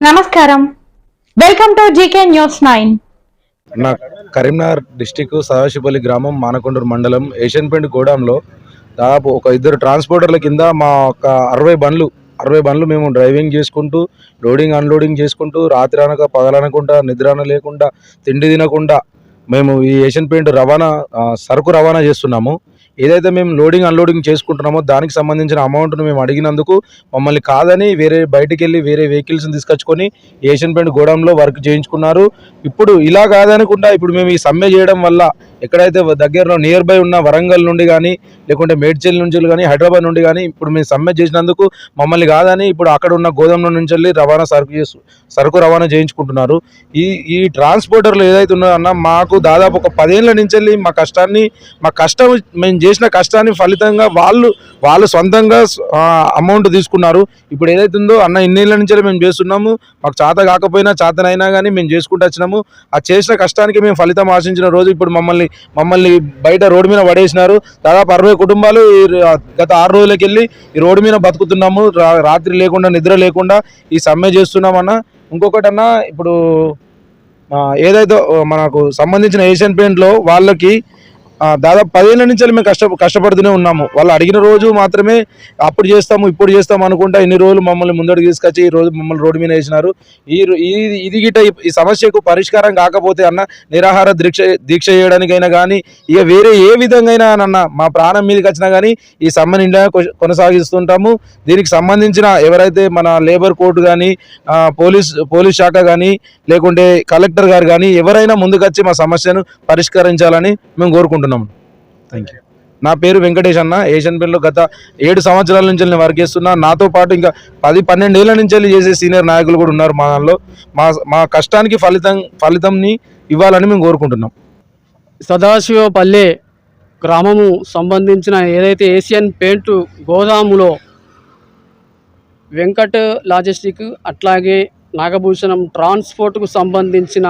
నమస్కారం, welcome to GK news 9. నా Karimnagar district Sadasivapalli గ్రామం మానకొండూరు మండలం ఏషియన్ పెయింట్ గోడాంలో దాదాపు ఒక ఇద్దరు ట్రాన్స్పోర్టర్ల కింద మా ఒక 60 బండ్లు మేము డ్రైవింగ్ చేసుకుంటూ లోడింగ్ అన్లోడింగ్ చేసుకుంటూ రాత్రి అనక పగలనకుండా నిద్ర లేకుండా తిండి తినకుండా మేము ఈ ఏషియన్ పెయింట్ సరుకు రవాణా చేస్తున్నాము. ఏదైతే మేము లోడింగ్ అన్లోడింగ్ చేసుకుంటున్నామో దానికి సంబంధించిన అమౌంట్ను మేము అడిగినందుకు మమ్మల్ని కాదని బయటికి వెళ్ళి వేరే వెహికల్స్ని తీసుకొచ్చుకొని ఏషియన్ పెయింట్ గోడౌన్లో వర్క్ చేయించుకున్నారు. ఇప్పుడు ఇలా కాదనకుండా ఇప్పుడు మేము ఈ సమ్మె చేయడం వల్ల ఎక్కడైతే దగ్గరలో నియర్ బై ఉన్న వరంగల్ నుండి కానీ లేకుంటే మేడ్చల్ నుంచి కానీ హైదరాబాద్ నుండి కానీ ఇప్పుడు మేము సమ్మె చేసినందుకు మమ్మల్ని కాదని ఇప్పుడు అక్కడ ఉన్న గోదాంలో నుంచి వెళ్ళి సరుకు రవాణా చేయించుకుంటున్నారు. ఈ ట్రాన్స్పోర్టర్లు ఏదైతే ఉన్నాయో అన్న మాకు దాదాపు ఒక 10 ఏళ్ళ నుంచి వెళ్ళి మా కష్టం మేము చేసిన కష్టాన్ని ఫలితంగా వాళ్ళు సొంతంగా అమౌంట్ తీసుకున్నారు. ఇప్పుడు ఏదైతే ఉందో అన్న ఇన్నేళ్ళ నుంచి మేము చేస్తున్నాము, మాకు చేత కాకపోయినా చేతనైనా కానీ మేము చేసుకుంటూ వచ్చినాము. ఆ చేసిన కష్టానికి మేము ఫలితం ఆశించిన రోజు ఇప్పుడు మమ్మల్ని బయట రోడ్డు మీద పడేసినారు. దాదాపు 60 కుటుంబాలు గత 6 రోజులకి వెళ్ళి ఈ రోడ్డు మీద బతుకుతున్నాము. రాత్రి లేకుండా నిద్ర లేకుండా ఈ సమ్మె చేస్తున్నామన్నా. ఇంకొకటన్నా ఇప్పుడు ఏదైతే మనకు సంబంధించిన ఏషియన్ పెయింట్లో వాళ్ళకి దాదాపు 10 ఏళ్ళ నుంచి మేము కష్టపడుతూనే ఉన్నాము. వాళ్ళు అడిగిన రోజు మాత్రమే అప్పుడు చేస్తాము ఇప్పుడు చేస్తాము అనుకుంటా ఇన్ని రోజులు మమ్మల్ని ముందడుగు తీసుకొచ్చి ఈ రోజు మమ్మల్ని రోడ్డు మీద వేసినారు. ఈ సమస్యకు పరిష్కారం కాకపోతే అన్న నిరాహార దీక్ష చేయడానికైనా కానీ ఇక వేరే ఏ విధంగా అయినా మా ప్రాణం మీదకి వచ్చినా కానీ ఈ సమ్మెని ఇండియా కొనసాగిస్తుంటాము. దీనికి సంబంధించిన ఎవరైతే మన లేబర్ కోర్టు కానీ పోలీస్ శాఖ కానీ లేకుంటే కలెక్టర్ గారు కానీ ఎవరైనా ముందుకొచ్చి మా సమస్యను పరిష్కరించాలని మేము కోరుకుంటున్నాం. Thank you. నా పేరు వెంకటేష్ అన్న. ఏషియన్ పెయింట్లో గత 7 సంవత్సరాల నుంచి నేను వర్క్ చేస్తున్నా. నాతో పాటు ఇంకా 10-12 ఏళ్ళ నుంచి చేసే సీనియర్ నాయకులు కూడా ఉన్నారు మా దానిలో. మా కష్టానికి ఫలితంని ఇవ్వాలని మేము కోరుకుంటున్నాం. సదాశివపల్లి గ్రామము సంబంధించిన ఏదైతే ఏషియన్ పెయింట్ గోదాములో వెంకట్ లాజిస్టిక్ అట్లాగే నాగభూషణం ట్రాన్స్పోర్ట్కు సంబంధించిన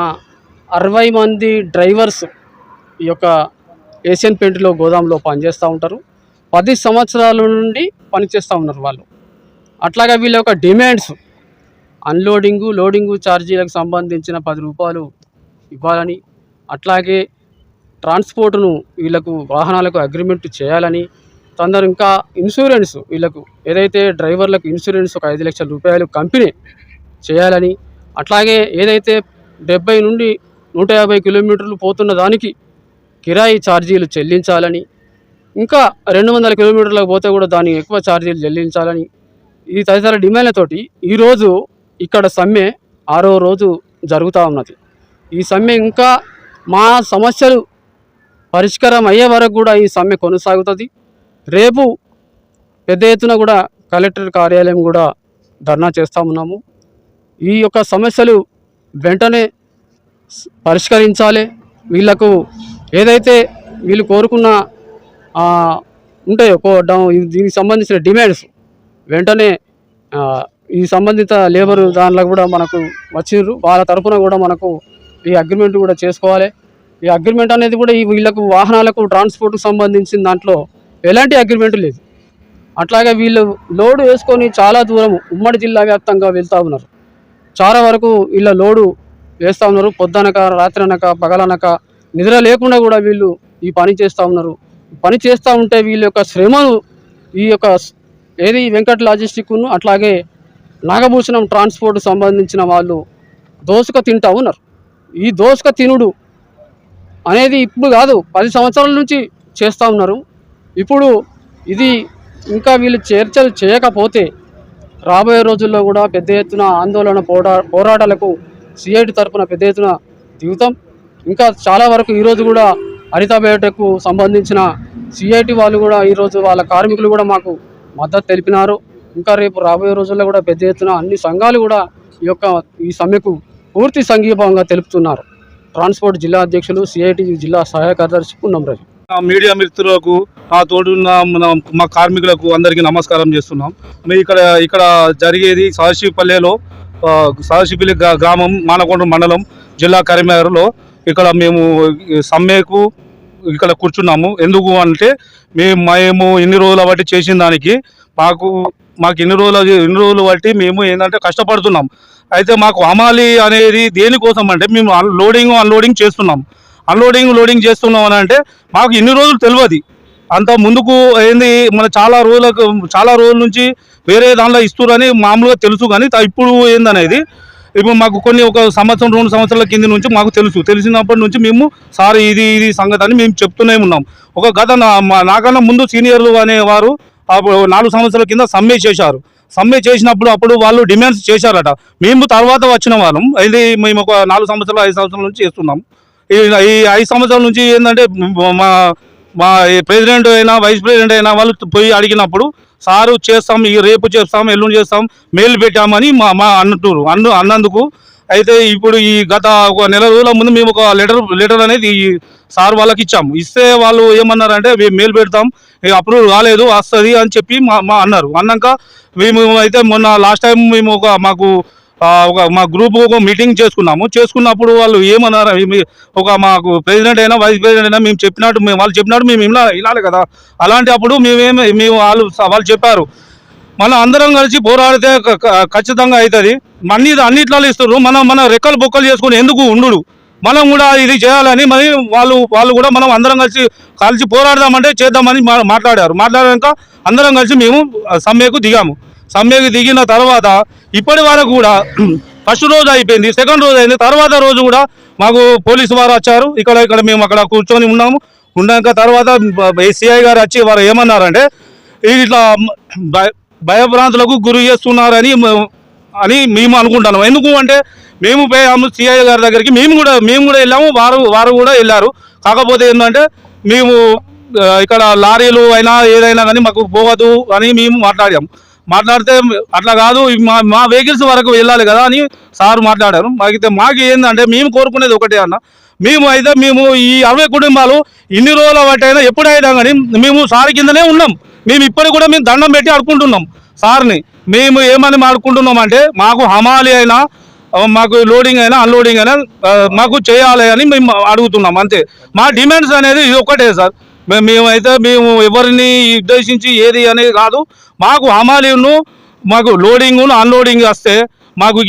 60 మంది డ్రైవర్స్ ఈ యొక్క ఏషియన్ పెయింట్లో గోదాంలో పనిచేస్తూ ఉంటారు. 10 సంవత్సరాల నుండి పనిచేస్తూ ఉన్నారు వాళ్ళు. అట్లాగే వీళ్ళ యొక్క డిమాండ్స్ లోడింగు ఛార్జీలకు సంబంధించిన 10 రూపాయలు ఇవ్వాలని, అట్లాగే ట్రాన్స్పోర్టును వీళ్ళకు వాహనాలకు అగ్రిమెంట్ చేయాలని, తొందర ఇంకా ఇన్సూరెన్స్ వీళ్ళకు ఏదైతే డ్రైవర్లకు ఇన్సూరెన్స్ ఒక 5 లక్షల రూపాయలు కంపెనీ చేయాలని, అట్లాగే ఏదైతే 70 నుండి 150 కిలోమీటర్లు పోతున్న దానికి కిరాయి ఛార్జీలు చెల్లించాలని, ఇంకా 200 కిలోమీటర్లకు పోతే కూడా దానికి ఎక్కువ ఛార్జీలు చెల్లించాలని, ఈ తదితర డిమాండ్లతోటి ఈరోజు ఇక్కడ సమ్మె 6వ రోజు జరుగుతూ ఉన్నది. ఈ సమ్మె ఇంకా మా సమస్యలు పరిష్కారం అయ్యే వరకు కూడా ఈ సమ్మె కొనసాగుతుంది. రేపు పెద్ద ఎత్తున కూడా కలెక్టర్ కార్యాలయం కూడా ధర్నా చేస్తూ ఉన్నాము. ఈ యొక్క సమస్యలు వెంటనే పరిష్కరించాలి. వీళ్లకు ఏదైతే వీళ్ళు కోరుకున్న ఉంటాయో దీనికి సంబంధించిన డిమాండ్స్ వెంటనే ఈ సంబంధిత లేబరు దానిలో కూడా మనకు వచ్చిర్రు. వాళ్ళ తరఫున కూడా మనకు ఈ అగ్రిమెంట్ కూడా చేసుకోవాలి. ఈ అగ్రిమెంట్ అనేది కూడా ఈ వీళ్ళకు వాహనాలకు ట్రాన్స్పోర్ట్కి సంబంధించిన దాంట్లో ఎలాంటి అగ్రిమెంట్ లేదు. అట్లాగే వీళ్ళు లోడు వేసుకొని చాలా దూరం ఉమ్మడి జిల్లా వ్యాప్తంగా వెళ్తూ ఉన్నారు. చాలా వరకు వీళ్ళ లోడు వేస్తూ ఉన్నారు. పొద్దునక రాత్రి అనక పగలనక నిద్ర లేకుండా కూడా వీళ్ళు ఈ పని చేస్తూ ఉన్నారు. పని చేస్తూ ఉంటే వీళ్ళ యొక్క శ్రమను ఈ యొక్క ఏది వెంకట్ లాజిస్టిక్ను అట్లాగే నాగభూషణం ట్రాన్స్పోర్ట్ సంబంధించిన వాళ్ళు దోసుక తింటూ ఉన్నారు. ఈ దోసుక తినుడు అనేది ఇప్పుడు కాదు, 10 సంవత్సరాల నుంచి చేస్తూ ఉన్నారు. ఇప్పుడు ఇది ఇంకా వీళ్ళు చర్చలు చేయకపోతే రాబోయే రోజుల్లో కూడా పెద్ద ఎత్తున ఆందోళన పోరాటాలకు సిఐటి తరఫున పెద్ద ఎత్తున దిగుతాం. ఇంకా చాలా వరకు ఈరోజు కూడా హరిత బయోటెక్కు సంబంధించిన సిఐటి వాళ్ళు కూడా ఈరోజు వాళ్ళ కార్మికులు కూడా మాకు మద్దతు తెలిపినారు. ఇంకా రేపు రాబోయే రోజుల్లో కూడా పెద్ద ఎత్తున అన్ని సంఘాలు కూడా ఈ సమ్మెకు పూర్తి సంఘీభావంగా తెలుపుతున్నారు. ట్రాన్స్పోర్ట్ జిల్లా అధ్యక్షులు సిఐటి జిల్లా సహాయ కార్యదర్శి పున్నంరాజు. మీడియా మిత్రులకు తోడున్న మా కార్మికులకు అందరికీ నమస్కారం చేస్తున్నాం. ఇక్కడ జరిగేది సదాశివపల్లి గ్రామం మానకొండూరు మండలం జిల్లా కరీంనగర్లో. ఇక్కడ మేము సమ్మెకు ఇక్కడ కూర్చున్నాము. ఎందుకు అంటే మేము ఇన్ని రోజుల బట్టి చేసిన దానికి మాకు ఇన్ని రోజులు బట్టి మేము ఏంటంటే కష్టపడుతున్నాం. అయితే మాకు హమాలి అనేది దేనికోసం అంటే మేము లోడింగ్ అన్లోడింగ్ చేస్తున్నాం. లోడింగ్ చేస్తున్నాం అని అంటే మాకు ఇన్ని రోజులు తెలియదు. అంత ముందుకు ఏంది మన చాలా రోజుల నుంచి వేరే దాంట్లో ఇస్తున్నారని మామూలుగా తెలుసు. కానీ ఇప్పుడు ఏందనేది ఇప్పుడు మాకు ఒక సంవత్సరం 2 సంవత్సరాల కింద నుంచి మాకు తెలిసినప్పటి నుంచి మేము సార్ ఇది సంగతి అని మేము చెప్తూనే ఉన్నాం. నాకన్నా ముందు సీనియర్లు అనేవారు 4 సంవత్సరాల కింద సమ్మె చేసినప్పుడు అప్పుడు వాళ్ళు డిమాండ్స్ చేశారట. మేము తర్వాత వచ్చిన వాళ్ళం. ఇది మేము ఒక 4 సంవత్సరాలు 5 సంవత్సరాల నుంచి చేస్తున్నాం. ఈ 5 సంవత్సరాల నుంచి ఏంటంటే మా ప్రెసిడెంట్ అయినా వైస్ ప్రెసిడెంట్ అయినా వాళ్ళు పోయి అడిగినప్పుడు సారు చేస్తాం, రేపు చేస్తాం, ఎల్లుండి చేస్తాం, మెయిల్ పెట్టామని మా అన్నందుకు అయితే ఇప్పుడు ఈ గత ఒక నెల రోజుల ముందు మేము ఒక లెటర్ అనేది సార్ వాళ్ళకి ఇచ్చాము. ఇస్తే వాళ్ళు ఏమన్నారంటే మేము మెయిల్ పెడతాం, అప్రూవ్ కాలేదు, వస్తుంది అని చెప్పి అన్నారు. అన్నాక మేము అయితే మొన్న లాస్ట్ టైం మేము మా గ్రూప్ ఒక మీటింగ్ చేసుకున్నప్పుడు వాళ్ళు ఏమన్నారు, మాకు ప్రెసిడెంట్ అయినా వైస్ ప్రెసిడెంట్ అయినా వాళ్ళు చెప్పినట్టు మేము వినాలి కదా. అలాంటి అప్పుడు వాళ్ళు చెప్పారు మనం అందరం కలిసి పోరాడితే ఖచ్చితంగా అవుతుంది, అన్నిట్లో ఇస్తారు, మన రెక్కలు బొక్కలు చేసుకుని ఎందుకు ఉండు, మనం కూడా ఇది చేయాలని మరి వాళ్ళు కూడా మనం అందరం కలిసి పోరాడదామంటే చేద్దామని మాట్లాడాక అందరం కలిసి మేము సమ్మెకు దిగిన తర్వాత ఇప్పటి వరకు కూడా ఫస్ట్ రోజు అయిపోయింది, సెకండ్ రోజు అయింది, తర్వాత రోజు కూడా మాకు పోలీసు వారు వచ్చారు. ఇక్కడ మేము అక్కడ కూర్చొని ఉన్నాక తర్వాత సిఐ గారు వచ్చి వారు ఏమన్నారంటే ఇట్లా భయభ్రాంతులకు గురి చేస్తున్నారని మేము అనుకుంటున్నాం. ఎందుకు అంటే మేము పోయాము సిఐ గారి దగ్గరికి, మేము కూడా వెళ్ళాము, వారు కూడా వెళ్ళారు. కాకపోతే ఏంటంటే మేము ఇక్కడ లారీలు అయినా ఏదైనా కానీ మాకు పోవద్దు అని మేము మాట్లాడితే అట్లా కాదు, మా వెహికల్స్ వరకు వెళ్ళాలి కదా అని సార్ మాట్లాడారు. మాకు ఏంటంటే మేము కోరుకునేది ఒకటే అన్న, మేము ఈ 60 కుటుంబాలు ఇన్ని రోజుల బట్టైనా ఎప్పుడైనా కానీ మేము సార్ కిందనే ఉన్నాం. మేము ఇప్పటికి కూడా మేము దండం పెట్టి ఆడుకుంటున్నాం సార్ని. మేము ఏమని ఆడుకుంటున్నాం అంటే మాకు హమాలి అయినా మాకు లోడింగ్ అయినా అన్లోడింగ్ అయినా మాకు చేయాలి అని మేము అడుగుతున్నాం అంతే. మా డిమాండ్స్ అనేది ఇది ఒక్కటే సార్. మేము ఎవరిని ఉద్దేశించి ఏది అనేది కాదు, మాకు హమాలీను మాకు లోడింగ్ అన్లోడింగ్ వస్తే మాకు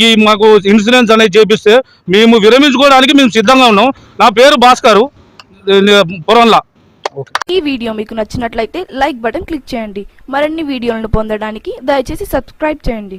ఇన్సూరెన్స్ అనేది చేపిస్తే మేము విరమించుకోవడానికి మేము సిద్ధంగా ఉన్నాం. నా పేరు భాస్కరు, పొరంలా. ఈ వీడియో మీకు నచ్చినట్లయితే లైక్ బటన్ క్లిక్ చేయండి. మరిన్ని వీడియోలను పొందడానికి దయచేసి సబ్స్క్రైబ్ చేయండి.